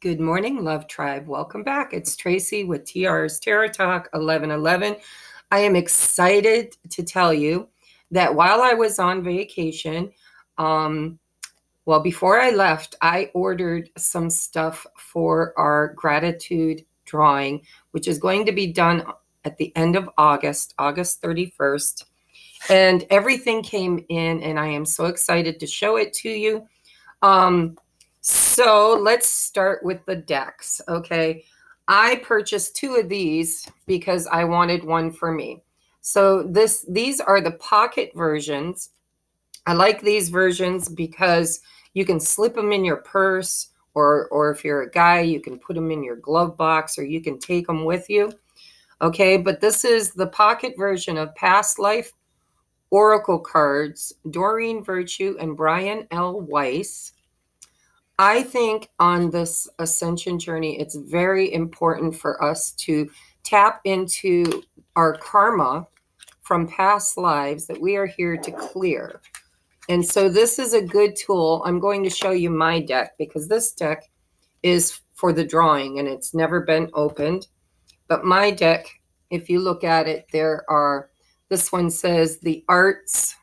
Good morning, Love Tribe. Welcome back. It's Tracy with TR's Tarot Talk 1111. I am excited to tell you that while I was on vacation, before I left, I ordered some stuff for our gratitude drawing, which is going to be done at the end of August 31st. And everything came in, and I am so excited to show it to you. So let's start with the decks, okay? I purchased two of these because I wanted one for me. So these are the pocket versions. I like these versions because you can slip them in your purse, or if you're a guy, you can put them in your glove box, or you can take them with you, okay? But this is the pocket version of Past Life Oracle cards, Doreen Virtue and Brian L. Weiss. I think on this ascension journey, it's very important for us to tap into our karma from past lives that we are here to clear. And so this is a good tool. I'm going to show you my deck because this deck is for the drawing and it's never been opened. But my deck, if you look at it, this one says the arts,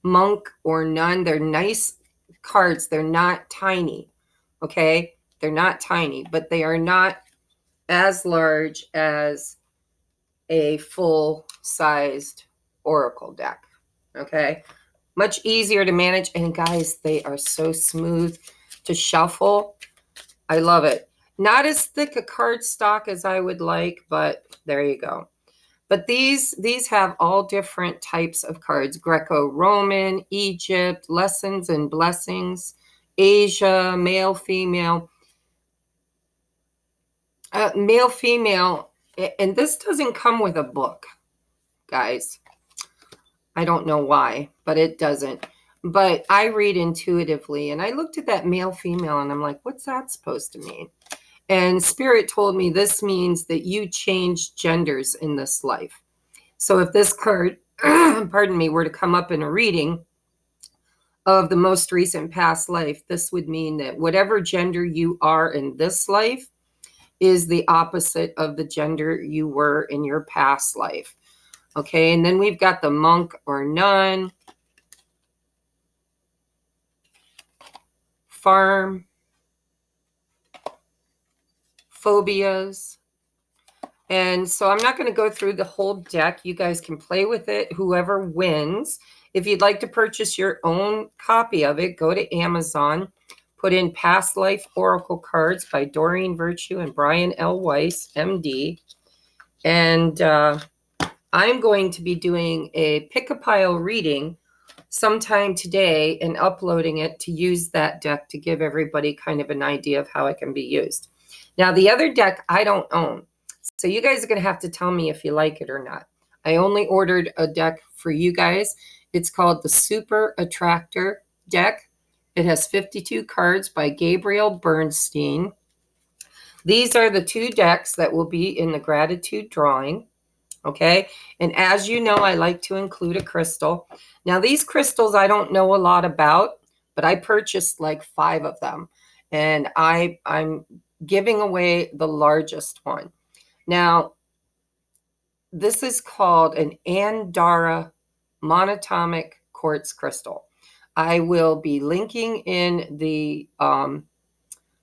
monk or nun. They're nice cards. They're not tiny, okay? They're not tiny, but they are not as large as a full-sized oracle deck, okay? Much easier to manage, and guys, they are so smooth to shuffle. I love it. Not as thick a card stock as I would like, but there you go. But these have all different types of cards: Greco-Roman, Egypt, lessons and blessings, Asia, male, female. Male, female, and this doesn't come with a book, guys. I don't know why, but it doesn't. But I read intuitively, and I looked at that male, female, and I'm like, what's that supposed to mean? And Spirit told me this means that you change genders in this life. So if this card, pardon me, were to come up in a reading of the most recent past life, this would mean that whatever gender you are in this life is the opposite of the gender you were in your past life. Okay, and then we've got the monk or nun, farm, phobias. And so I'm not going to go through the whole deck. You guys can play with it, whoever wins. If you'd like to purchase your own copy of it, go to Amazon, put in Past Life Oracle Cards by Doreen Virtue and Brian L. Weiss, MD. And I'm going to be doing a pick-a-pile reading sometime today and uploading it to use that deck to give everybody kind of an idea of how it can be used. Now, the other deck I don't own. So you guys are going to have to tell me if you like it or not. I only ordered a deck for you guys. It's called the Super Attractor deck. It has 52 cards by Gabriel Bernstein. These are the two decks that will be in the gratitude drawing. Okay. And as you know, I like to include a crystal. Now, these crystals I don't know a lot about, but I purchased like 5 of them. And I'm giving away the largest one. Now, this is called an Andara monatomic quartz crystal. I will be linking in the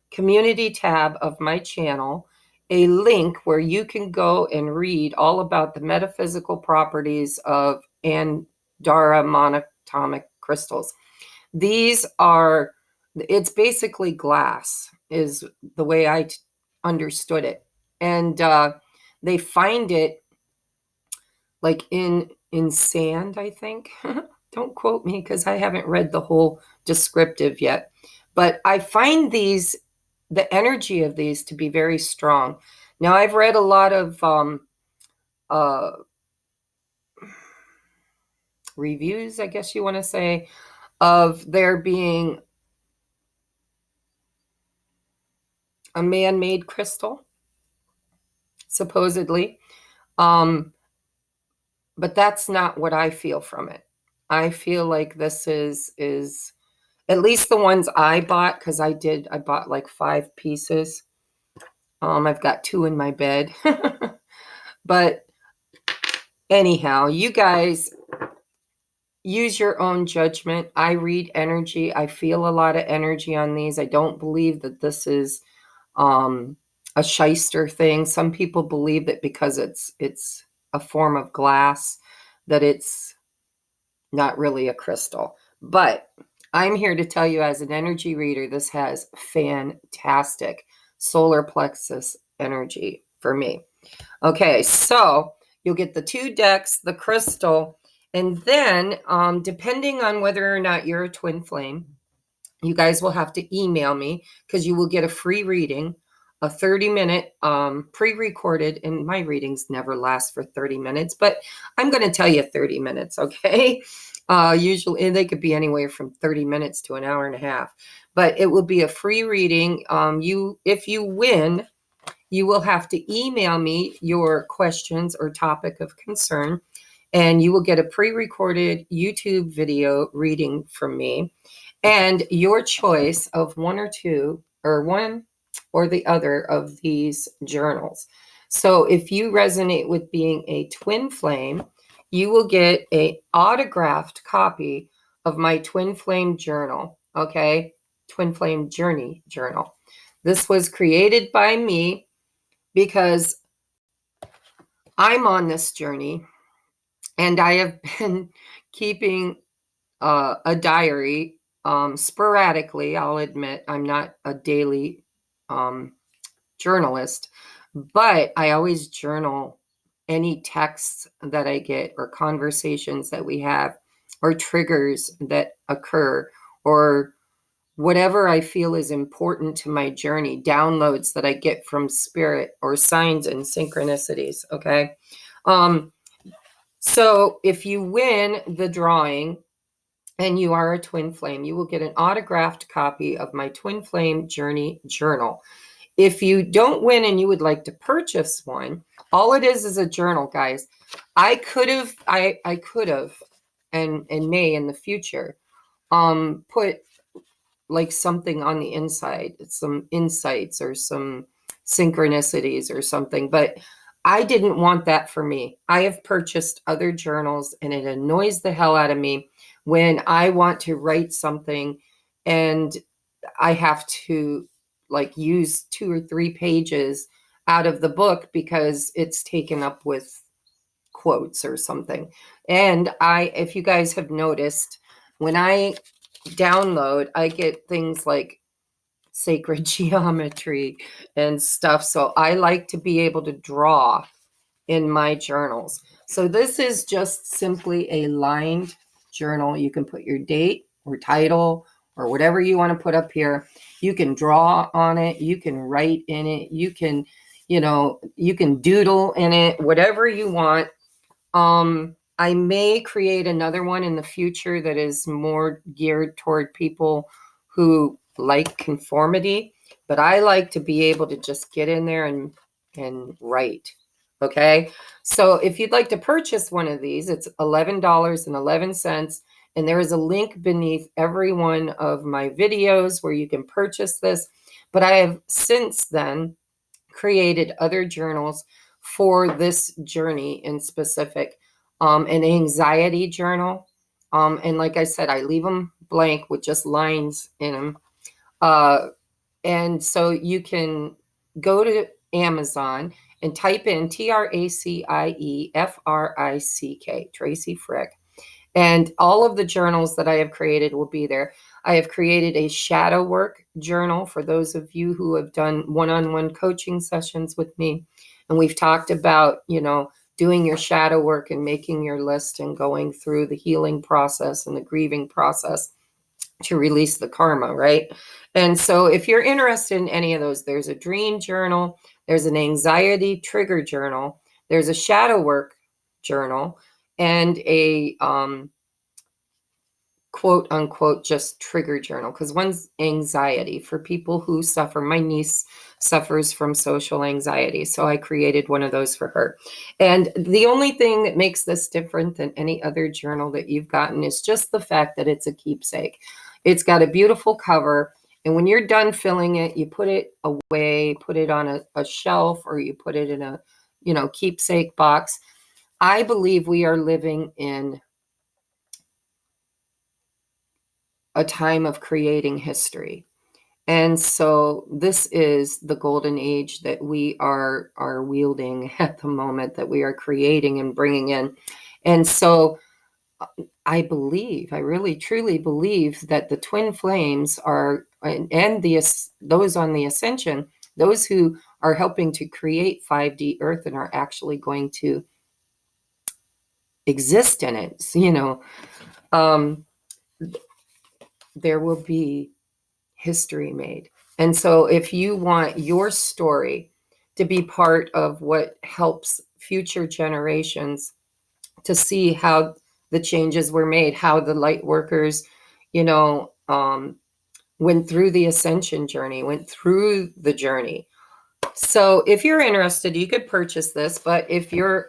community tab of my channel a link where you can go and read all about the metaphysical properties of Andara monatomic crystals. These are, it's basically glass is the way I understood it. And they find it like in sand, I think. Don't quote me because I haven't read the whole descriptive yet. But I find the energy of these to be very strong. Now, I've read a lot of reviews, I guess you want to say, of there being a man-made crystal, supposedly. But that's not what I feel from it. I feel like this is At least the ones I bought, because I bought like 5 pieces. I've got 2 in my bed. But anyhow, you guys use your own judgment. I read energy. I feel a lot of energy on these. I don't believe that this is a shyster thing. Some people believe that because it's a form of glass, that it's not really a crystal. But I'm here to tell you, as an energy reader, this has fantastic solar plexus energy for me. Okay, so you'll get the 2 decks, the crystal, and then depending on whether or not you're a twin flame, you guys will have to email me, because you will get a free reading, a 30-minute pre-recorded, and my readings never last for 30 minutes, but I'm going to tell you 30 minutes, okay? Usually they could be anywhere from 30 minutes to an hour and a half, but it will be a free reading. If you win, you will have to email me your questions or topic of concern, and you will get a pre-recorded YouTube video reading from me, and your choice of one or the other of these journals. So if you resonate with being a twin flame, you will get an autographed copy of my twin flame journal, okay? Twin flame journey journal. This was created by me because I'm on this journey, and I have been keeping a diary sporadically. I'll admit I'm not a daily journalist, but I always journal any texts that I get, or conversations that we have, or triggers that occur, or whatever I feel is important to my journey, downloads that I get from spirit, or signs and synchronicities, okay? So if you win the drawing and you are a twin flame, you will get an autographed copy of my twin flame journey journal. If you don't win and you would like to purchase one, all it is a journal, guys. I could have, and may in the future, put like something on the inside, some insights or some synchronicities or something, but I didn't want that for me. I have purchased other journals, and it annoys the hell out of me when I want to write something and I have to like use 2 or 3 pages out of the book because it's taken up with quotes or something. And if you guys have noticed, when I download, I get things like sacred geometry and stuff. So I like to be able to draw in my journals. So this is just simply a lined journal. You can put your date or title or whatever you want to put up here. You can draw on it. You can write in it. You can, you can doodle in it, whatever you want. I may create another one in the future that is more geared toward people who like conformity, but I like to be able to just get in there and write. Okay. So if you'd like to purchase one of these, it's $11.11. And there is a link beneath every one of my videos where you can purchase this. But I have since then created other journals for this journey in specific, an anxiety journal. And like I said, I leave them blank with just lines in them. And so you can go to Amazon and type in TRACIE Tracie Frick. And all of the journals that I have created will be there. I have created a shadow work journal for those of you who have done one-on-one coaching sessions with me. And we've talked about, doing your shadow work and making your list and going through the healing process and the grieving process to release the karma, right? And so if you're interested in any of those, there's a dream journal, there's an anxiety trigger journal, there's a shadow work journal, and a quote unquote just trigger journal, because one's anxiety for people who suffer. My niece suffers from social anxiety, so I created one of those for her. And the only thing that makes this different than any other journal that you've gotten is just the fact that it's a keepsake. It's got a beautiful cover. And when you're done filling it, you put it away, put it on a shelf, or you put it in a, keepsake box. I believe we are living in a time of creating history. And so this is the golden age that we are wielding at the moment, that we are creating and bringing in. And so I really truly believe that the twin flames are, and those on the ascension, those who are helping to create 5D Earth and are actually going to exist in it, there will be history made. And so if you want your story to be part of what helps future generations to see how the changes were made, how the light workers, went through the ascension journey, went through the journey. So if you're interested, you could purchase this, but if you're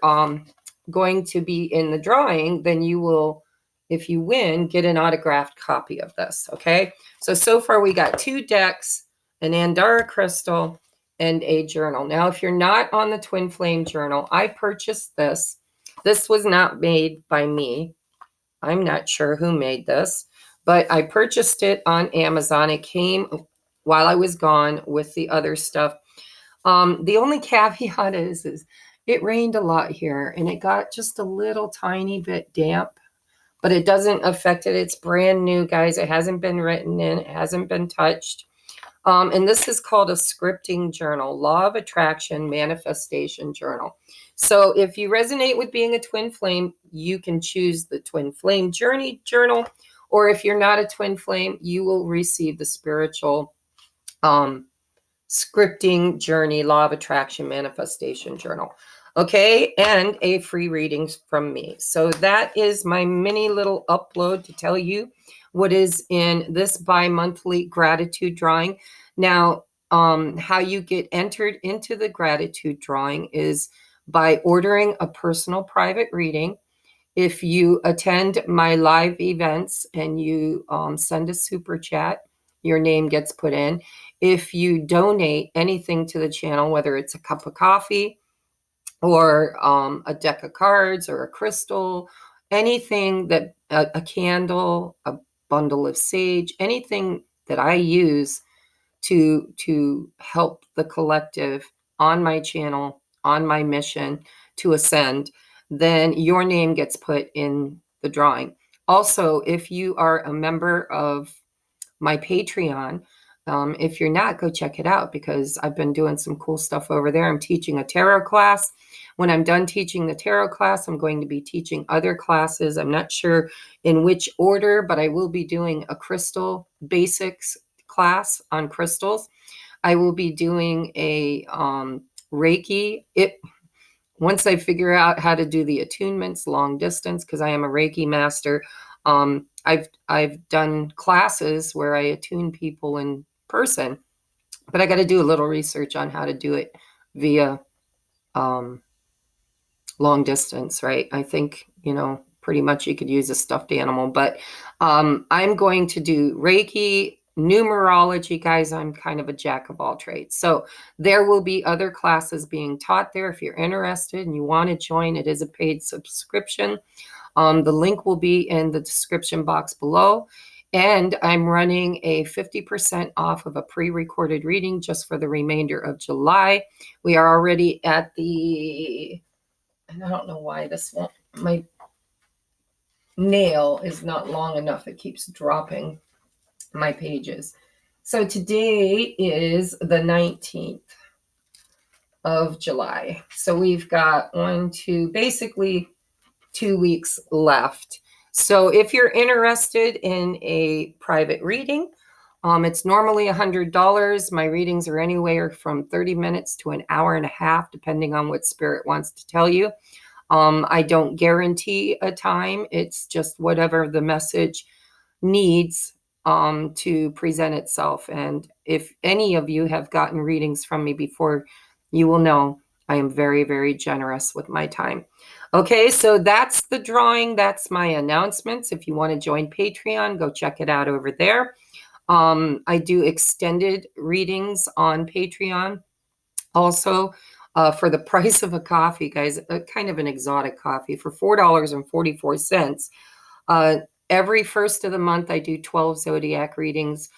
going to be in the drawing, then you will, if you win, get an autographed copy of this. Okay. So far we got 2 decks, an Andara crystal, and a journal. Now, if you're not on the Twin Flame journal, I purchased this. This was not made by me. I'm not sure who made this, but I purchased it on Amazon. It came while I was gone with the other stuff. The only caveat is it rained a lot here, and it got just a little tiny bit damp, but it doesn't affect it. It's brand new, guys. It hasn't been written in. It hasn't been touched. And this is called a scripting journal, Law of Attraction Manifestation Journal. So if you resonate with being a twin flame, you can choose the Twin Flame Journey Journal. Or if you're not a twin flame, you will receive the spiritual scripting journey, Law of Attraction Manifestation Journal. Okay, and a free reading from me. So that is my mini little upload to tell you what is in this bi-monthly gratitude drawing. Now, how you get entered into the gratitude drawing is by ordering a personal private reading. If you attend my live events and you send a super chat, your name gets put in. If you donate anything to the channel, whether it's a cup of coffee or a deck of cards or a crystal, anything that a candle, a bundle of sage, anything that I use to help the collective on my channel, on my mission to ascend, then your name gets put in the drawing. Also, if you are a member of my Patreon, if you're not, go check it out, because I've been doing some cool stuff over there. I'm teaching a tarot class. When I'm done teaching the tarot class, I'm going to be teaching other classes. I'm not sure in which order, but I will be doing a crystal basics class on crystals. I will be doing a Reiki. Once I figure out how to do the attunements long distance, because I am a Reiki master, I've done classes where I attune people in person, but I got to do a little research on how to do it via long distance, right? I think, pretty much you could use a stuffed animal, but I'm going to do Reiki, numerology, guys. I'm kind of a jack of all trades. So there will be other classes being taught there. If you're interested and you want to join, it is a paid subscription. The link will be in the description box below. And I'm running a 50% off of a pre-recorded reading just for the remainder of July. We are already at and I don't know why my nail is not long enough. It keeps dropping my pages. So today is the 19th of July. So we've got basically 2 weeks left. So if you're interested in a private reading, it's normally $100. My readings are anywhere from 30 minutes to an hour and a half, depending on what spirit wants to tell you. I don't guarantee a time. It's just whatever the message needs to present itself. And if any of you have gotten readings from me before, you will know I am very, very generous with my time. Okay, so that's the drawing. That's my announcements. If you want to join Patreon, go check it out over there. I do extended readings on Patreon. Also, for the price of a coffee, guys, kind of an exotic coffee for $4.44. Every first of the month, I do 12 zodiac readings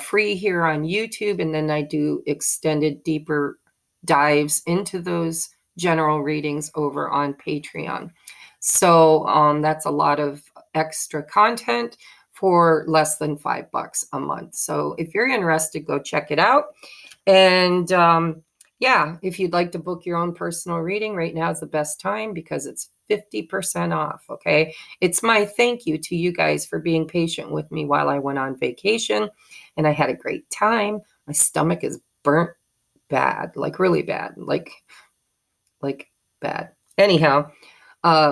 free here on YouTube, and then I do extended, deeper dives into those general readings over on Patreon. So that's a lot of extra content for less than $5 a month. So if you're interested, go check it out. And yeah, if you'd like to book your own personal reading, right now is the best time because it's 50% off. Okay. It's my thank you to you guys for being patient with me while I went on vacation, and I had a great time. My stomach is burnt bad, like really bad, like bad. Anyhow,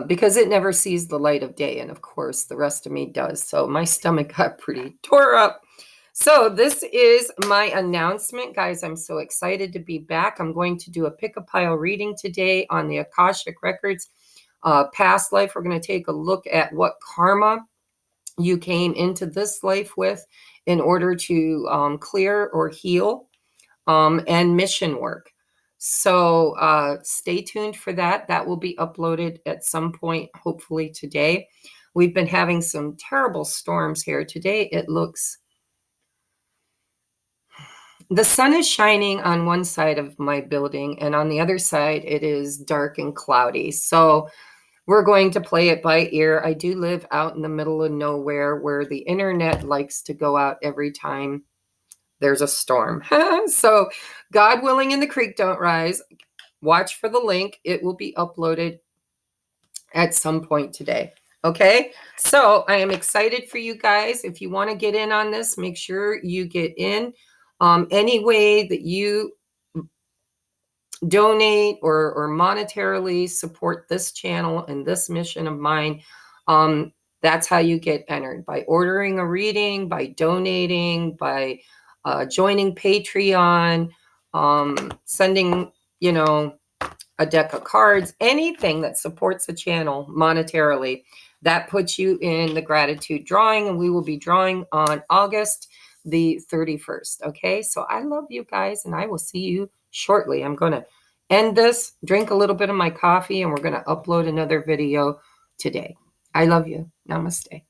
because it never sees the light of day. And of course, the rest of me does. So my stomach got pretty tore up. So this is my announcement, guys. I'm so excited to be back. I'm going to do a pick-a-pile reading today on the Akashic Records past life. We're going to take a look at what karma you came into this life with in order to clear or heal and mission work. So stay tuned for that. That will be uploaded at some point, hopefully today. We've been having some terrible storms here. Today it looks... the sun is shining on one side of my building, and on the other side, it is dark and cloudy. So we're going to play it by ear. I do live out in the middle of nowhere where the internet likes to go out every time there's a storm. So God willing and the creek don't rise. Watch for the link. It will be uploaded at some point today. Okay, so I am excited for you guys. If you want to get in on this, make sure you get in. Any way that you donate or monetarily support this channel and this mission of mine, that's how you get entered, by ordering a reading, by donating, by joining Patreon, sending, a deck of cards, anything that supports the channel monetarily. That puts you in the gratitude drawing, and we will be drawing on August the 31st. Okay, so I love you guys, and I will see you shortly. I'm going to end this, drink a little bit of my coffee, and we're going to upload another video today. I love you. Namaste.